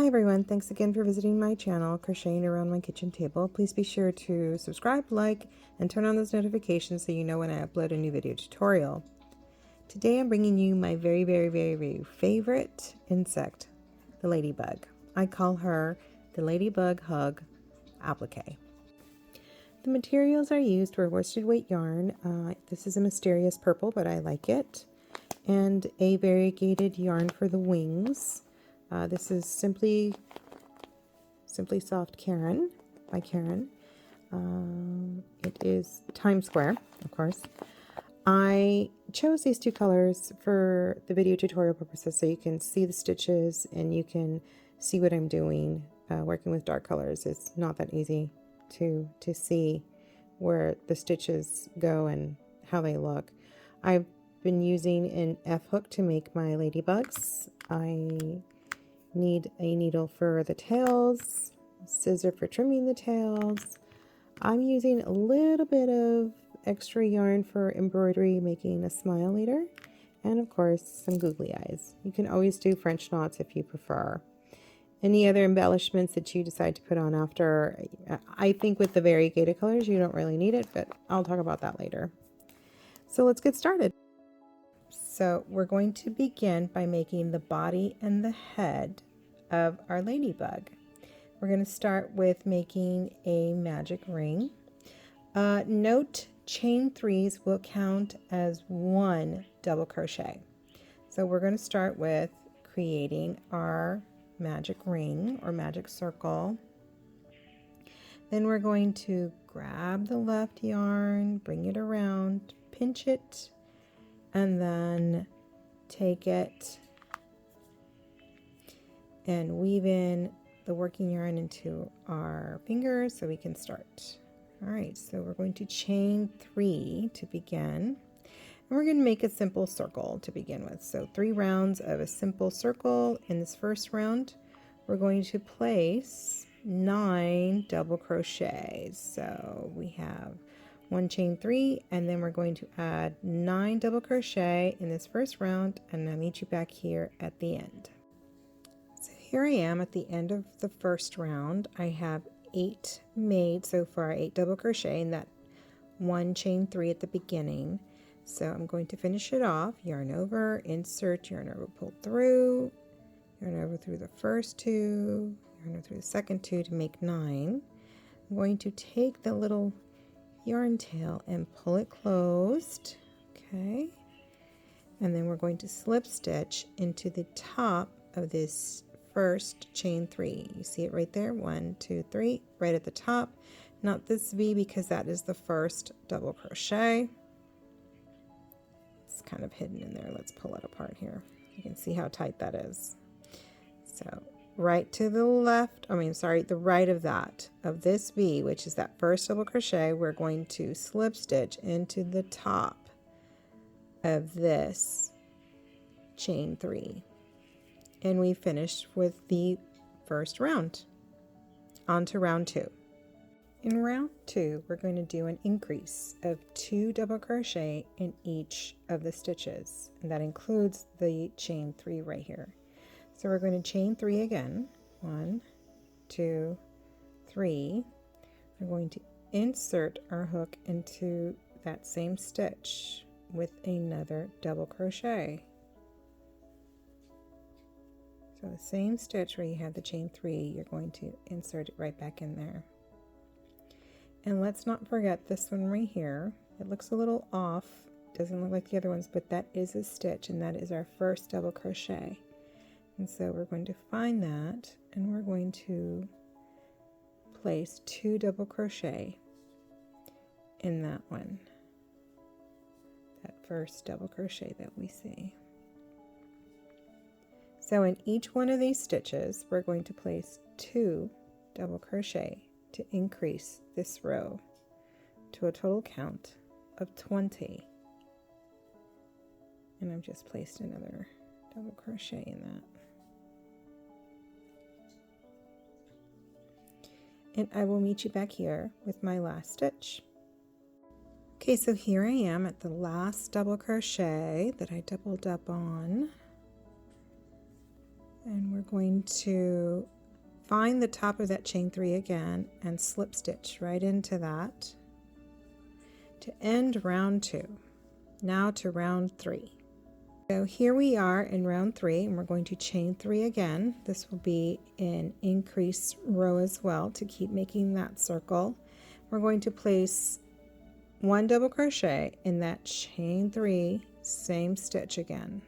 Hi everyone, thanks again for visiting my channel, Crocheting Around My Kitchen Table. Please be sure to subscribe, like, and turn on those notifications so you know when I upload a new video tutorial. Today I'm bringing you my very favorite insect, the ladybug. I call her the Ladybug Hug Applique. The materials I used were worsted weight yarn. This is a mysterious purple, but I like it. And a variegated yarn for the wings. This is Simply Soft Caron by Caron. It is Times Square, of course. I chose these two colors for the video tutorial purposes so you can see the stitches and you can see what I'm doing. Working with dark colors is not that easy to see where the stitches go and how they look. I've been using an F hook to make my ladybugs. I need a needle for the tails, scissor for trimming the tails. I'm using a little bit of extra yarn for embroidery, making a smile later, and of course some googly eyes. You can always do French knots if you prefer. Any other embellishments that you decide to put on after, I think with the variegated colors you don't really need it, but I'll talk about that later. So let's get started. So we're going to begin by making the body and the head of our ladybug. We're going to start with making a magic ring. Note chain threes will count as one double crochet. So we're going to start with creating our magic ring or magic circle. Then we're going to grab the left yarn, bring it around, pinch it, and then take it and weave in the working yarn into our fingers so we can start. All right, so we're going to chain 3 to begin, and we're going to make a simple circle to begin with. So 3 rounds of a simple circle. In this first round, we're going to place 9 double crochets. So we have 1 chain 3, and then we're going to add 9 double crochet in this first round, and I'll meet you back here at the end. So here I am at the end of the first round. I have 8 made so far, 8 double crochet in that 1 chain 3 at the beginning. So I'm going to finish it off, yarn over, insert, yarn over, pull through, yarn over through the first 2, yarn over through the second 2 to make 9. I'm going to take the little yarn tail and pull it closed, okay, and then we're going to slip stitch into the top of this first chain 3. You see it right there, 1 2 3, right at the top, not this V because that is the first double crochet. It's kind of hidden in there. Let's pull it apart here. You can see how tight that is. So right to the left, the right of that, of this V, which is that first double crochet, we're going to slip stitch into the top of this chain 3. And we finished with the first round. On to round 2. In round 2, we're going to do an increase of 2 double crochet in each of the stitches, and that includes the chain 3 right here. So we're going to chain 3 again, 1 2 3. We're going to insert our hook into that same stitch with another double crochet. So the same stitch where you have the chain 3, you're going to insert it right back in there. And let's not forget this one right here. It looks a little off, doesn't look like the other ones, but that is a stitch, and that is our first double crochet. And so we're going to find that, and we're going to place 2 double crochet in that one, that first double crochet that we see. So in each one of these stitches, we're going to place 2 double crochet to increase this row to a total count of 20. And I've just placed another double crochet in that. And I will meet you back here with my last stitch. Okay, so here I am at the last double crochet that I doubled up on. And we're going to find the top of that chain 3 again and slip stitch right into that to end round 2. Now to round 3. So here we are in round 3, and we're going to chain 3 again. This will be an increase row as well to keep making that circle. We're going to place 1 double crochet in that chain 3, same stitch again.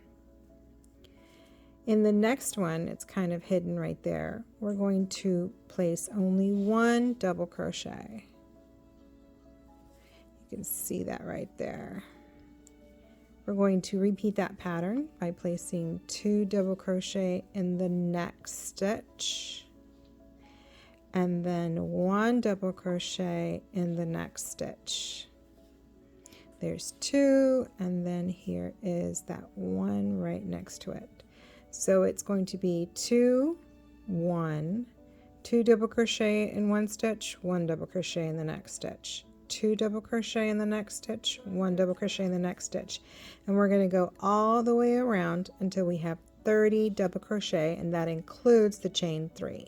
In the next one, it's kind of hidden right there. We're going to place only 1 double crochet. You can see that right there. We're going to repeat that pattern by placing 2 double crochet in the next stitch, and then 1 double crochet in the next stitch. There's 2, and then here is that 1 right next to it. So it's going to be 2, 1, 2 double crochet in one stitch, 1 double crochet in the next stitch, 2 double crochet in the next stitch, 1 double crochet in the next stitch, and we're going to go all the way around until we have 30 double crochet, and that includes the chain 3.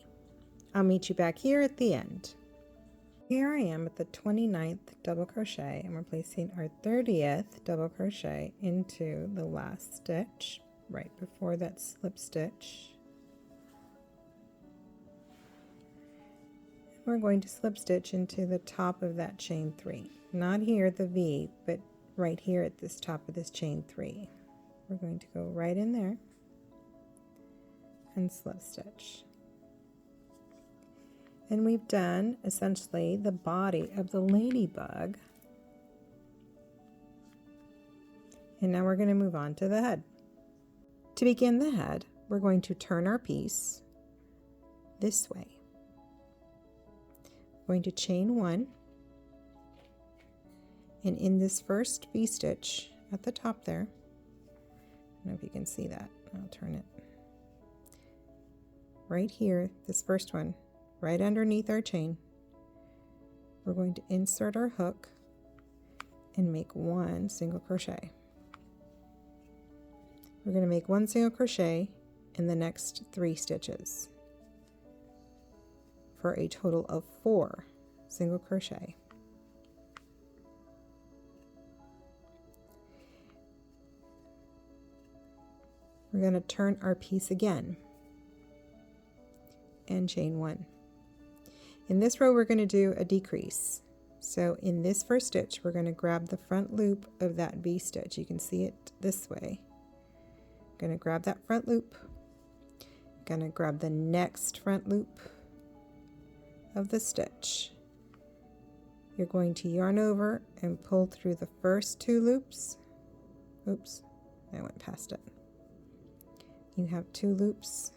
I'll meet you back here at the end. Here I am at the 29th double crochet, and we're placing our 30th double crochet into the last stitch right before that slip stitch. We're going to slip stitch into the top of that chain 3. Not here at the V, but right here at this top of this chain 3. We're going to go right in there and slip stitch. And we've done essentially the body of the ladybug. And now we're going to move on to the head. To begin the head, we're going to turn our piece this way. We're going to chain 1, and in this first V-stitch at the top there, I don't know if you can see that, I'll turn it. Right here, this first one, right underneath our chain, we're going to insert our hook and make 1 single crochet. We're going to make 1 single crochet in the next 3 stitches for a total of 4 single crochet. We're going to turn our piece again and chain 1. In this row, we're going to do a decrease. So in this first stitch, we're going to grab the front loop of that V stitch. You can see it this way. Going to grab that front loop, going to grab the next front loop of the stitch. You're going to yarn over and pull through the first 2 loops. Oops, I went past it. You have 2 loops.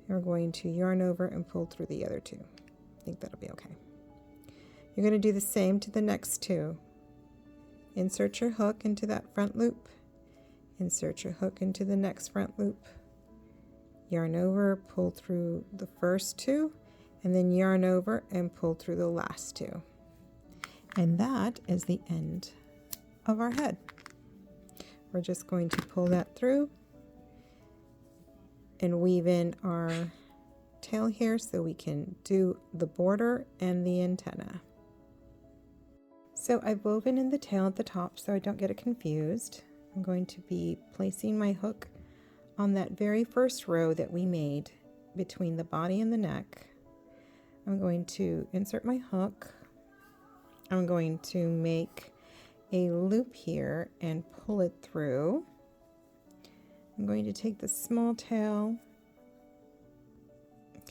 You're going to yarn over and pull through the other 2. I think that'll be okay. You're going to do the same to the next 2. Insert your hook into that front loop. Insert your hook into the next front loop, yarn over, pull through the first 2, and then yarn over and pull through the last 2. And that is the end of our head. We're just going to pull that through and weave in our tail here so we can do the border and the antenna. So I've woven in the tail at the top so I don't get it confused. I'm going to be placing my hook on that very first row that we made between the body and the neck. I'm going to insert my hook. I'm going to make a loop here and pull it through. I'm going to take the small tail,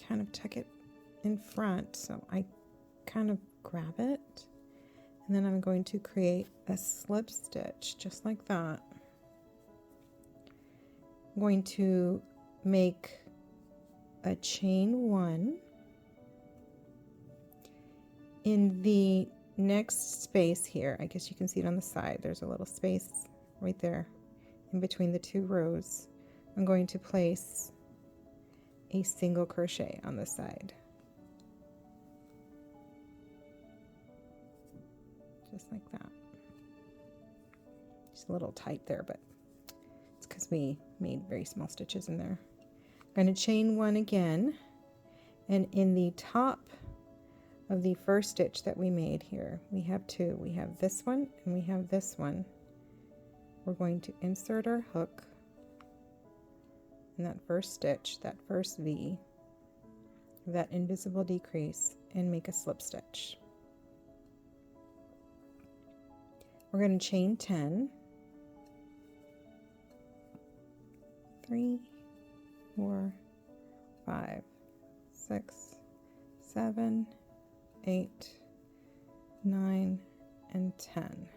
kind of tuck it in front so I kind of grab it, and then I'm going to create a slip stitch just like that. I'm going to make a chain 1 in the next space here. I guess you can see it on the side. There's a little space right there in between the 2 rows. I'm going to place a single crochet on the side. Just like that. Just a little tight there, but it's because we made very small stitches in there. We're going to chain one again, and in the top of the first stitch that we made here, we have two. We have this one and we have this one. We're going to insert our hook in that first stitch, that first V, that invisible decrease, and make a slip stitch. We're going to chain 10, 3, 4, 5, 6, 7, 8, 9, and 10.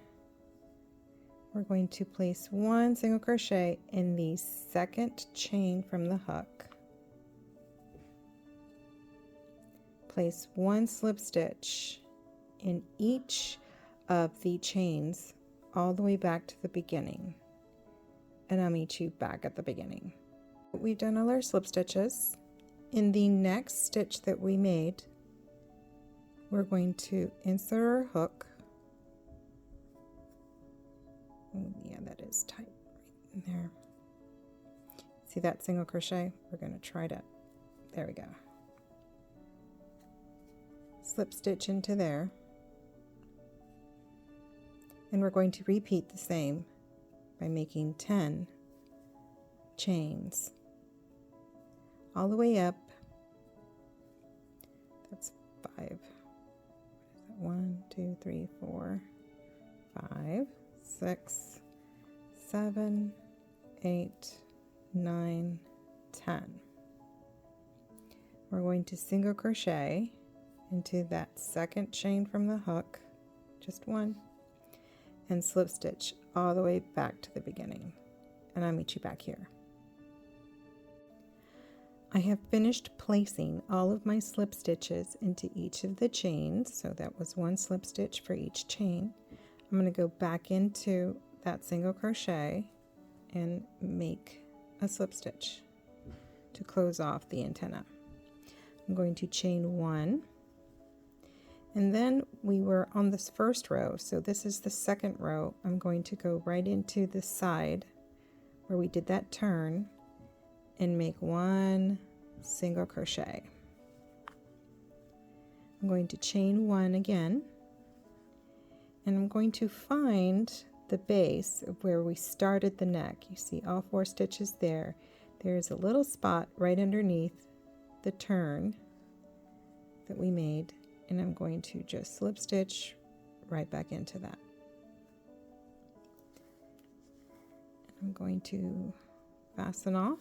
We're going to place one single crochet in the second chain from the hook. Place one slip stitch in each of the chains all the way back to the beginning, and I'll meet you back at the beginning. We've done all our slip stitches. In the next stitch that we made, we're going to insert our hook. Oh, yeah, that is tight right in there. See that single crochet? We're going to try to, there we go. Slip stitch into there. And we're going to repeat the same by making 10 chains all the way up. That's 5. 1, 2, 3, 4, 5, 6, 7, 8, 9, 10. We're going to single crochet into that second chain from the hook, just one, and slip stitch all the way back to the beginning, and I'll meet you back here. I have finished placing all of my slip stitches into each of the chains, so that was one slip stitch for each chain. I'm going to go back into that single crochet and make a slip stitch to close off the antenna. I'm going to chain one, and then we were on this first row, so this is the second row. I'm going to go right into the side where we did that turn and make one single crochet. I'm going to chain one again, and I'm going to find the base of where we started the neck. You see all 4 stitches there. There's a little spot right underneath the turn that we made, and I'm going to just slip stitch right back into that. I'm going to fasten off.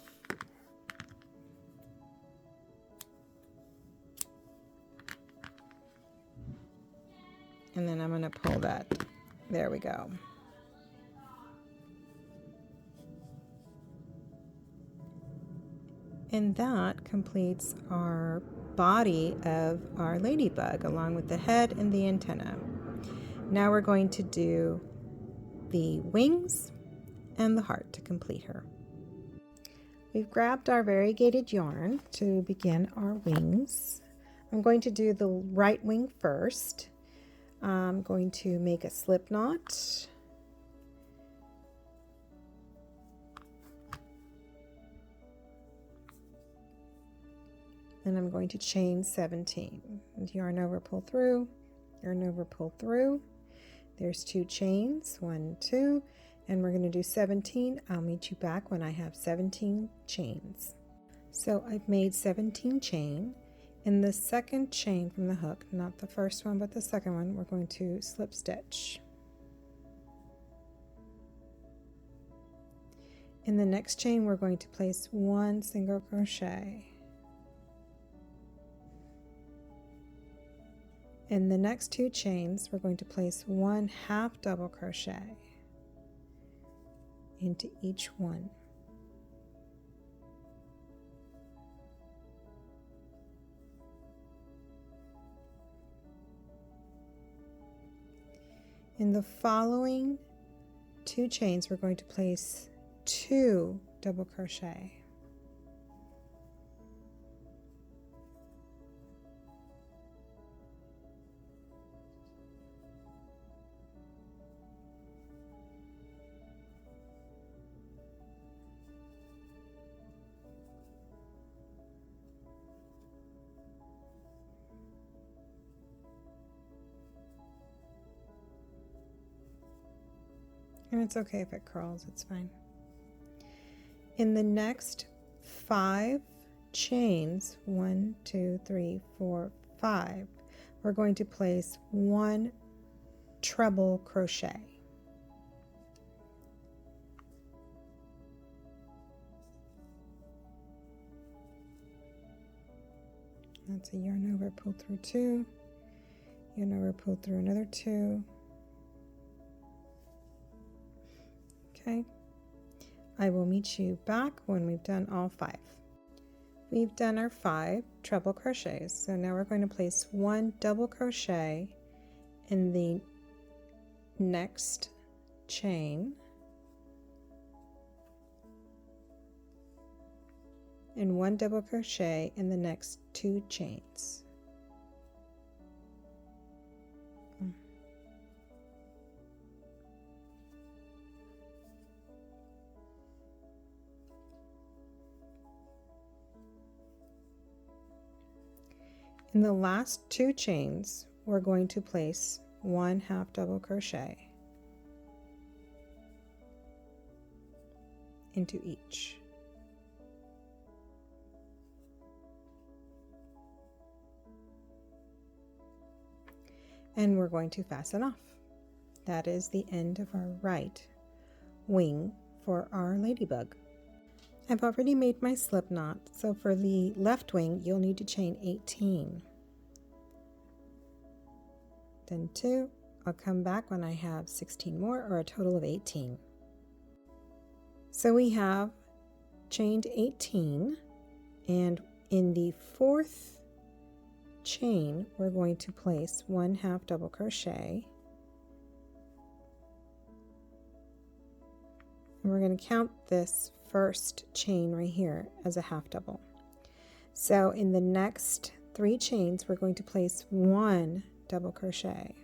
And then I'm going to pull that. There we go. And that completes our body of our ladybug, along with the head and the antenna. Now we're going to do the wings and the heart to complete her. We've grabbed our variegated yarn to begin our wings. I'm going to do the right wing first. I'm going to make a slip knot. And I'm going to chain 17. And yarn over, pull through, yarn over, pull through. There's 2 chains, 1, 2, and we're going to do 17. I'll meet you back when I have 17 chains. So I've made 17 chain. In the second chain from the hook, not the first one but the second one, we're going to slip stitch. In the next chain, we're going to place one single crochet. In the next 2 chains, we're going to place one half double crochet into each one. In the following 2 chains, we're going to place 2 double crochet. And it's okay if it curls, it's fine. In the next 5 chains, 1, 2, 3, 4, 5, we're going to place 1 treble crochet. That's a yarn over, pull through 2, yarn over, pull through another 2. Okay, I will meet you back when we've done all 5. We've done our 5 treble crochets, so now we're going to place 1 double crochet in the next chain and 1 double crochet in the next 2 chains. In the last 2 chains, we're going to place 1 half double crochet into each. And we're going to fasten off. That is the end of our right wing for our ladybug. I've already made my slip knot, so for the left wing you'll need to chain 18. Then 2, I'll come back when I have 16 more, or a total of 18. So we have chained 18, and in the 4th chain we're going to place 1 half double crochet, and we're going to count this first chain right here as a half double. So in the next 3 chains we're going to place 1 double crochet.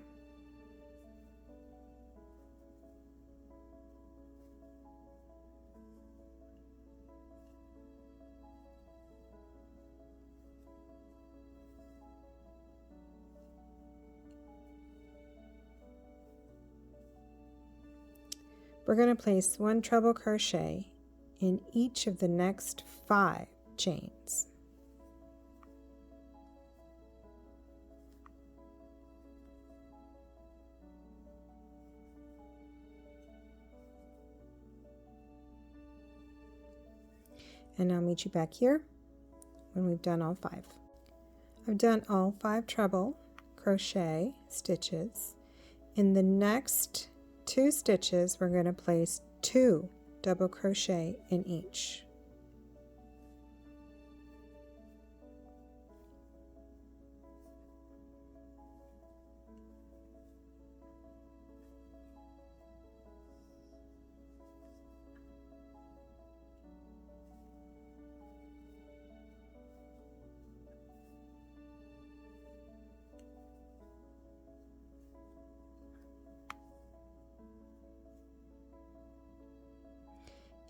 We're going to place 1 treble crochet in each of the next 5 chains. And I'll meet you back here when we've done all 5. I've done all 5 treble crochet stitches. In the next 2 stitches we're going to place 2 double crochet in each.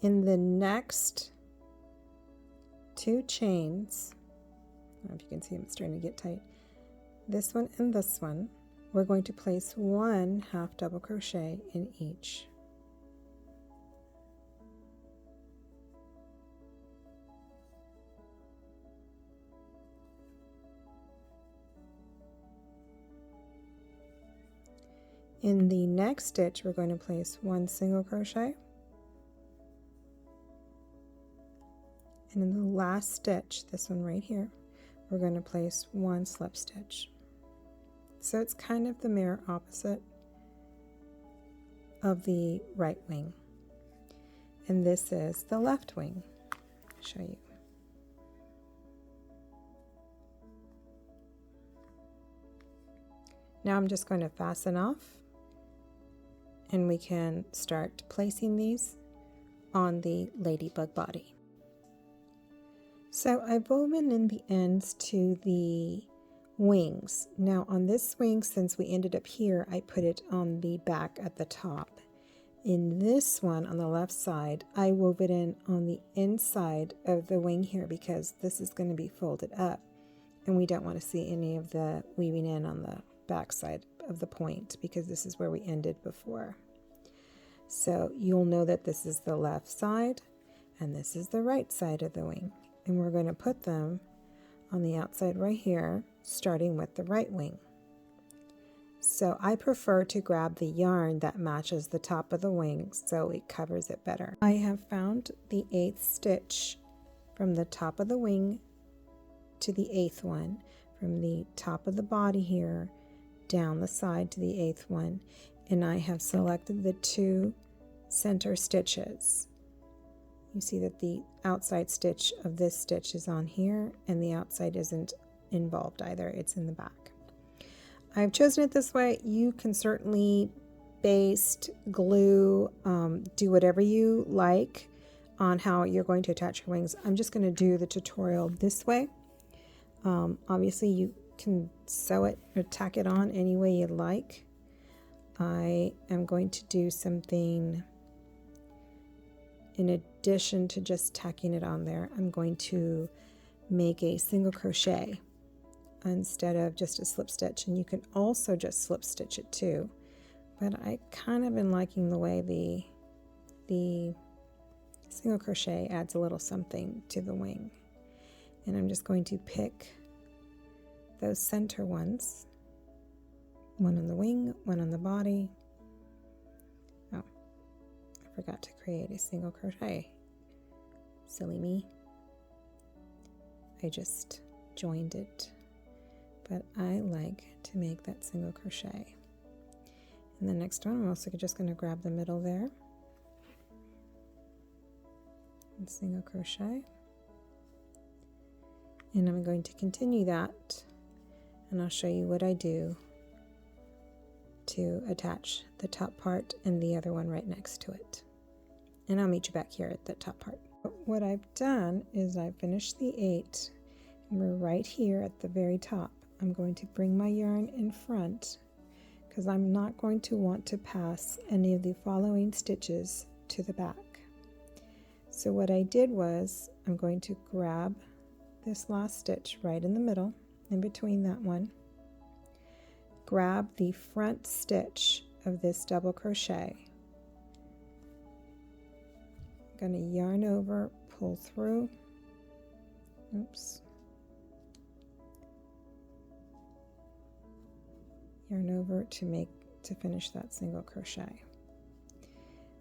In the next 2 chains, I don't know if you can see, I'm starting to get tight, this one and this one, we're going to place 1 half double crochet in each. In the next stitch we're going to place 1 single crochet, and in the last stitch, this one right here, we're going to place 1 slip stitch. So it's kind of the mirror opposite of the right wing. And this is the left wing. I'll show you. Now I'm just going to fasten off, and we can start placing these on the ladybug body. So I've woven in the ends to the wings. Now on this wing, since we ended up here, I put it on the back at the top. In this one on the left side, I wove it in on the inside of the wing here because this is going to be folded up, and we don't want to see any of the weaving in on the back side of the point because this is where we ended before. So you'll know that this is the left side and this is the right side of the wing. And we're going to put them on the outside right here, starting with the right wing. So I prefer to grab the yarn that matches the top of the wing so it covers it better. I have found the 8th stitch from the top of the wing to the 8th one, from the top of the body here down the side to the 8th one, and I have selected the 2 center stitches. You see that the outside stitch of this stitch is on here and the outside isn't involved either, it's in the back. I've chosen it this way. You can certainly baste, glue, do whatever you like on how you're going to attach your wings. I'm just going to do the tutorial this way. Obviously you can sew it or tack it on any way you like. I am going to do something in addition to just tacking it on there. I'm going to make a single crochet instead of just a slip stitch, and you can also just slip stitch it too, but I kind of been liking the way the single crochet adds a little something to the wing. And I'm just going to pick those center ones, one on the wing, one on the body. Oh, I forgot to create a single crochet. Silly me. I just joined it. But I like to make that single crochet. And the next one, I'm also just going to grab the middle there and single crochet. And I'm going to continue that, and I'll show you what I do to attach the top part and the other one right next to it. And I'll meet you back here at the top part. What I've done is I've finished the 8, and we're right here at the very top. I'm going to bring my yarn in front because I'm not going to want to pass any of the following stitches to the back. So what I did was I'm going to grab this last stitch right in the middle, in between that one, grab the front stitch of this double crochet. I'm going to yarn over, pull through, oops, yarn over to finish that single crochet.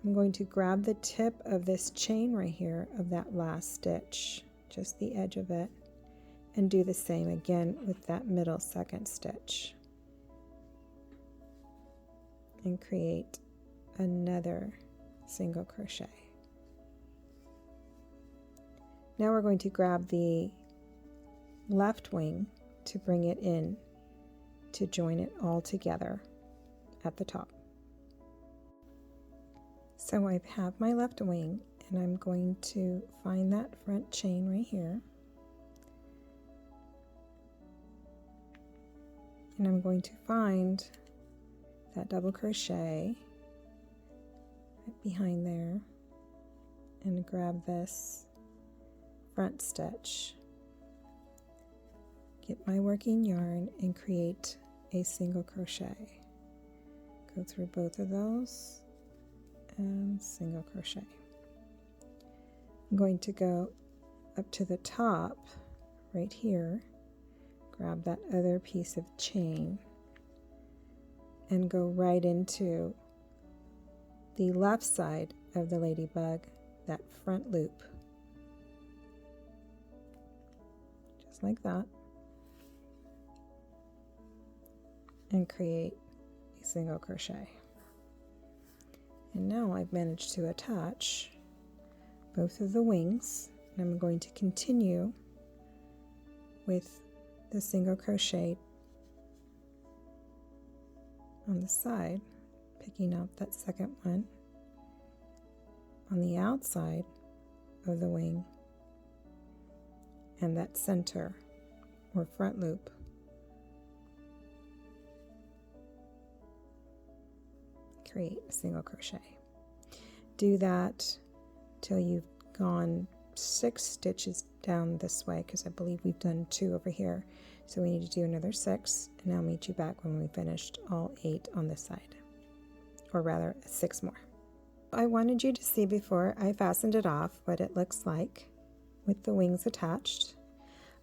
I'm going to grab the tip of this chain right here of that last stitch, just the edge of it, and do the same again with that middle second stitch and create another single crochet. Now we're going to grab the left wing to bring it in to join it all together at the top. So I have my left wing, and I'm going to find that front chain right here, and I'm going to find that double crochet right behind there and grab this front stitch, get my working yarn and create a single crochet. Go through both of those and single crochet. I'm going to go up to the top right here, grab that other piece of chain and go right into the left side of the ladybug, that front loop, just like that, and create a single crochet. And now I've managed to attach both of the wings, and I'm going to continue with the single crochet on the side, picking out that second one on the outside of the wing and that center or front loop. Create a single crochet. Do that till you've gone 6 stitches down this way, because I believe we've done 2 over here, so we need to do another 6, and I'll meet you back when we finished all 8 on this side, or rather 6 more. I wanted you to see before I fastened it off what it looks like with the wings attached.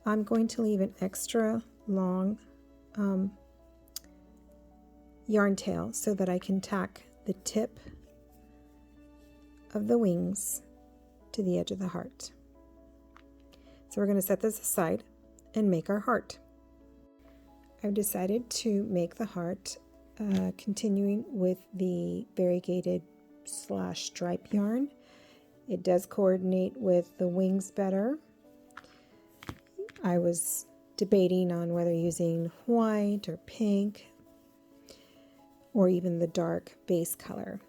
I'm going to leave an extra long yarn tail so that I can tack the tip of the wings to the edge of the heart. So we're going to set this aside and make our heart. I've decided to make the heart continuing with the variegated / stripe yarn. It does coordinate with the wings better. I was debating on whether using white or pink or even the dark base color.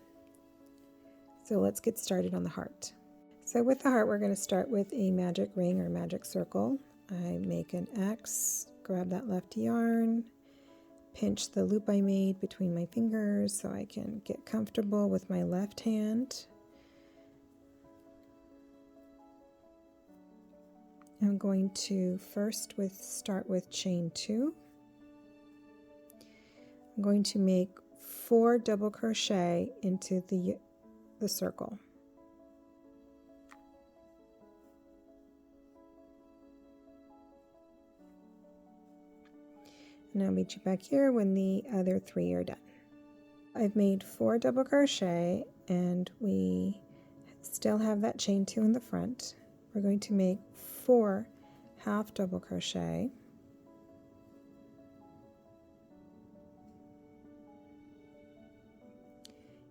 So let's get started on the heart. So with the heart, we're going to start with a magic ring or magic circle. I make an X, grab that left yarn, pinch the loop I made between my fingers so I can get comfortable with my left hand. I'm going to first start with chain 2. I'm going to make 4 double crochet into the circle. And I'll meet you back here when the other 3 are done. I've made 4 double crochet and we still have that chain 2 in the front. We're going to make 4 half double crochet.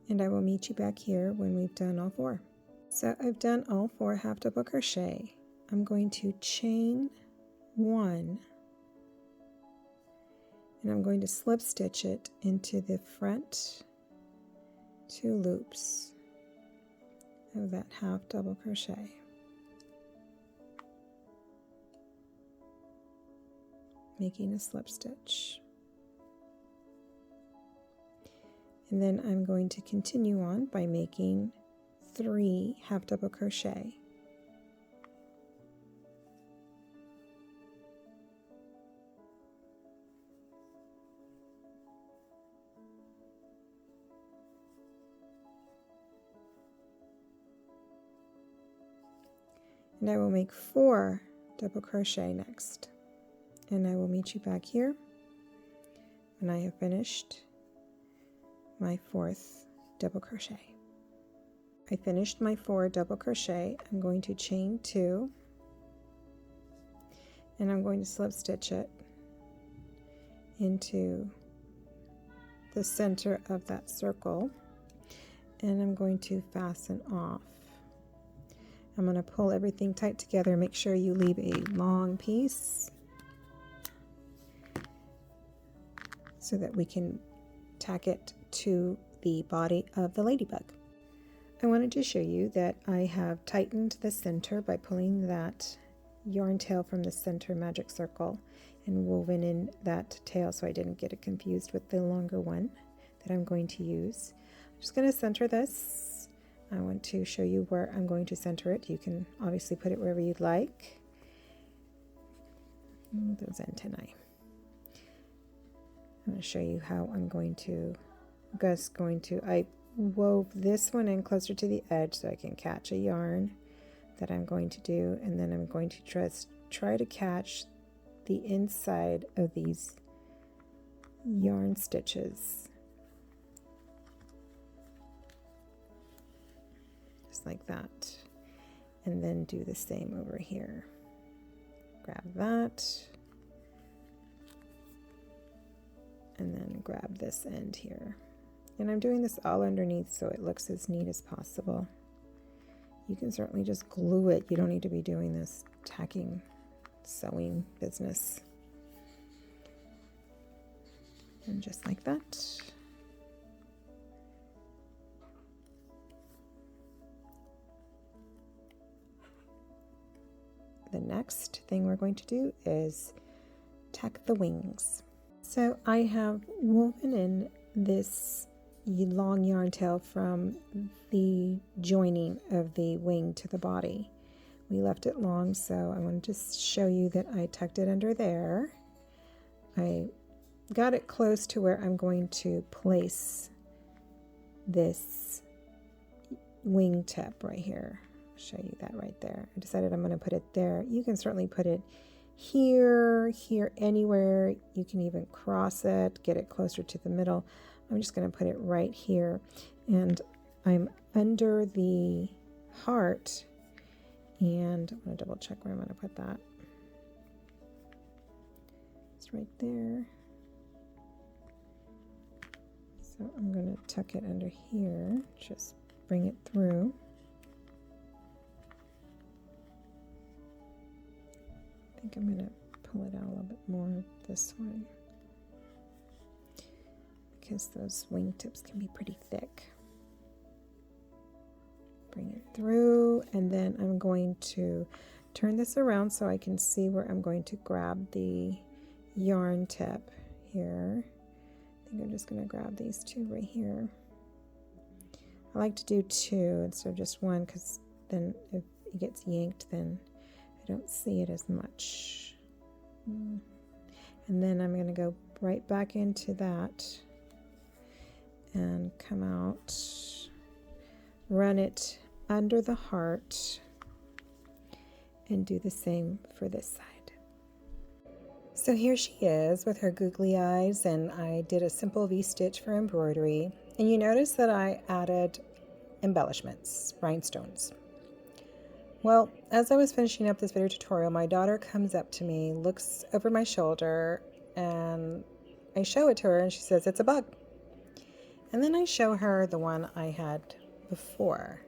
And I will meet you back here when we've done all 4. So I've done all 4 half double crochet. I'm going to chain 1 and I'm going to slip stitch it into the front 2 loops of that half double crochet. Making a slip stitch. And then I'm going to continue on by making 3 half double crochet. And I will make 4 double crochet next. And I will meet you back here when I have finished my 4th double crochet. I finished my 4 double crochet. I'm going to chain 2 and I'm going to slip stitch it into the center of that circle and I'm going to fasten off. I'm going to pull everything tight together. Make sure you leave a long piece so that we can tack it to the body of the ladybug. I wanted to show you that I have tightened the center by pulling that yarn tail from the center magic circle and woven in that tail so I didn't get it confused with the longer one that I'm going to use. I'm just going to center this. I want to show you where I'm going to center it. You can obviously put it wherever you'd like. Those antennae. I'm going to show you how I'm going to, I wove this one in closer to the edge so I can catch a yarn that I'm going to do, and then I'm going to just try to catch the inside of these yarn stitches. Just like that. And then do the same over here. Grab that. And then grab this end here. And I'm doing this all underneath so it looks as neat as possible. You can certainly just glue it. You don't need to be doing this tacking, sewing business. And just like that. The next thing we're going to do is tack the wings. So I have woven in this long yarn tail from the joining of the wing to the body. We left it long, so I wanted to show you that I tucked it under there. I got it close to where I'm going to place this wingtip right here. I'll show you that right there. I decided I'm going to put it there. You can certainly put it here, anywhere. You can even cross it, get it closer to the middle. I'm just going to put it right here, and I'm under the heart, and I'm going to double check where I'm going to put that. It's right there. So I'm going to tuck it under here, just bring it through. I think I'm going to pull it out a little bit more this way, because those wingtips can be pretty thick. Bring it through, and then I'm going to turn this around so I can see where I'm going to grab the yarn tip here. I think I'm just going to grab these two right here. I like to do two instead of just one, because then if it gets yanked, then I don't see it as much. And then I'm going to go right back into that and come out, run it under the heart, and do the same for this side. So here she is with her googly eyes, and I did a simple V-stitch for embroidery, and you notice that I added embellishments, rhinestones. Well, as I was finishing up this video tutorial, my daughter comes up to me, looks over my shoulder, and I show it to her, and she says, "It's a bug." And then I show her the one I had before,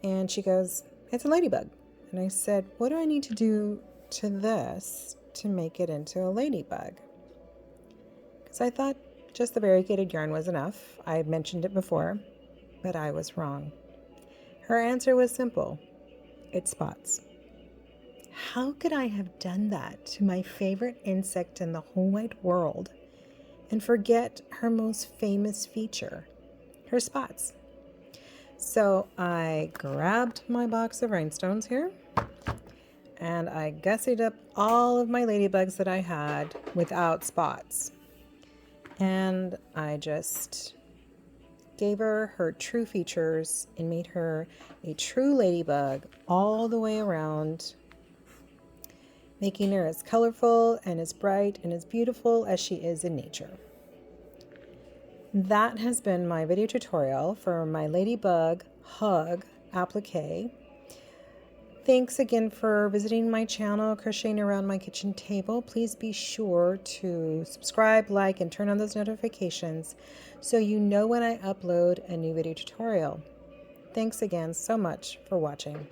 and she goes, "It's a ladybug." And I said, "What do I need to do to this to make it into a ladybug?" Because I thought just the variegated yarn was enough. I had mentioned it before, but I was wrong. Her answer was simple: it's spots. How could I have done that to my favorite insect in the whole wide world and forget her most famous feature, her spots? So I grabbed my box of rhinestones here, and I gussied up all of my ladybugs that I had without spots. And I just gave her her true features and made her a true ladybug all the way around, making her as colorful and as bright and as beautiful as she is in nature. That has been my video tutorial for my Ladybug Hug Applique. Thanks again for visiting my channel, Crocheting Around My Kitchen Table. Please be sure to subscribe, like, and turn on those notifications so you know when I upload a new video tutorial. Thanks again so much for watching.